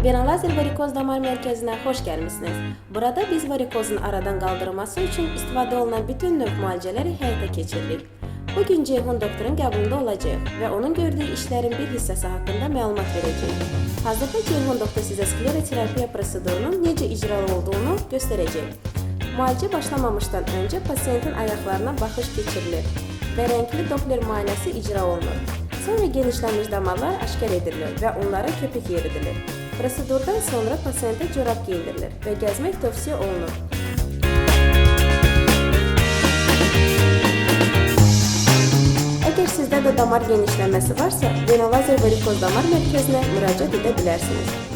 Venolazer varikoz damar mərkəzinə xoş gəlmisiniz. Burada biz varikozun aradan qaldırılması üçün istifadə olunan bütün növ müalicələri həyata keçiririk. Bugün Ceyhun doktorun qəbulunda olacaq və onun gördüyü işlərin bir hissəsi haqqında məlumat verəcək. Hazırda Ceyhun doktor sizə skleroterapiya prosedurunun necə icra olduğunu göstərəcək. Müalicə başlamamışdan öncə pasiyentin ayaqlarına baxış keçirilir və rəngli Doppler müayinəsi icra olunur. Sonra genişlənmiş damarlar aşkar edilir və onlara köpük yeridilir. Prosedurdan sonra pasiyentə corab geyindirilir və gəzmək tövsiyə olunur. Əgər sizdə də damar genişlənməsi varsa, Venolazer varikoz damar mərkəzinə müraciət edə bilərsiniz.